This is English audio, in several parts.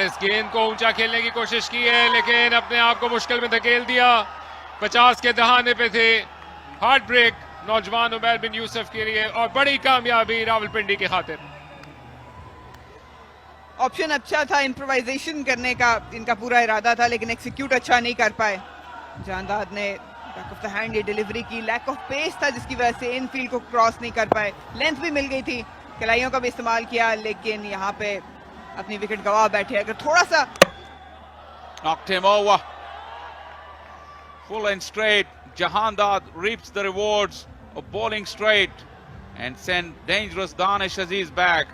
इस गेंद को ऊंचा खेलने की कोशिश की है, लेकिन अपने आप को मुश्किल में धकेल दिया। 50 के दहाने पे थे। हार्ट ब्रेक नौजवान उमैर बिन यूसुफ के लिए और बड़ी कामयाबी रावलपिंडी की खातिर। ऑप्शन अच्छा था इम्प्रोवाइजेशन करने का, इनका पूरा इरादा था, लेकिन एग्जीक्यूट अच्छा नहीं कर पाए। जहांदाद ने बैक ऑफ द हैंड ये डिलीवरी की, लैक ऑफ पेस था जिसकी वजह से इन फील्ड को क्रॉस नहीं कर पाए। लेंथ भी मिल गई थी, कलाइयों का भी इस्तेमाल किया, लेकिन यहाँ पे अपनी विकेट गवा बैठे। अगर थोड़ा सा knocked him over. Full and straight. Jahandad reaps the rewards of bowling straight and sent dangerous Danish Aziz back.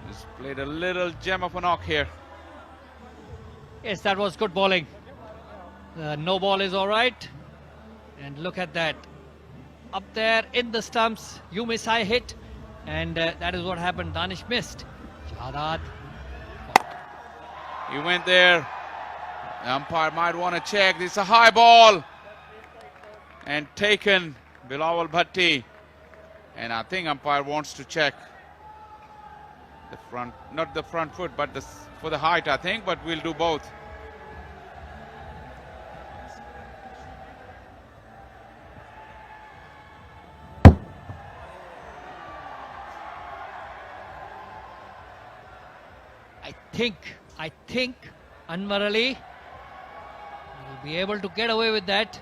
He's played a little gem of a knock here. Yes, that was good bowling. No ball is all right. And look at that. Up there in the stumps, you miss, I hit. And that is what happened. Danish missed. Jahandad. He went there. The umpire might want to check. This is a high ball. And taken Bilawal Bhatti. And I think umpire wants to check the front, not the front foot, but for the height, I think, but we'll do both. I think Anwar Ali will be able to get away with that.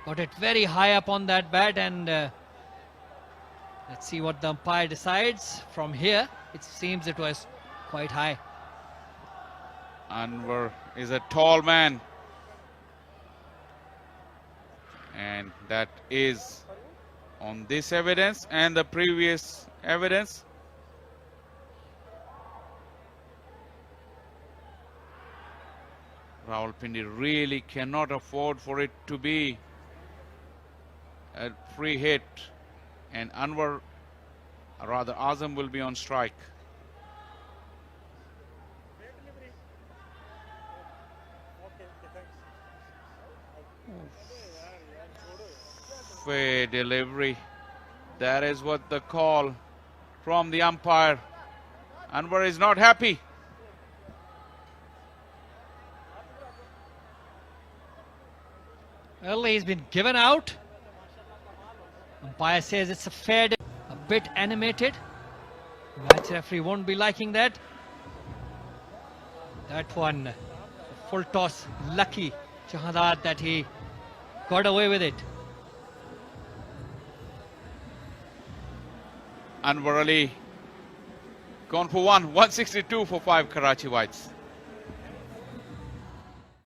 Got it very high up on that bat, and let's see what the umpire decides. From here, it seems it was quite high. Anwar is a tall man, and that is on this evidence and the previous evidence. Rawalpindi really cannot afford for it to be a free hit, and Anwar, rather Azam, will be on strike. Fair delivery. That is what the call from the umpire. Anwar is not happy. Well, he's been given out. Umpire says it's a fair, a bit animated. Match referee won't be liking that. That one, full toss, lucky Jahandad that he got away with it. Anwar Ali gone for 162 for 5 Karachi Whites.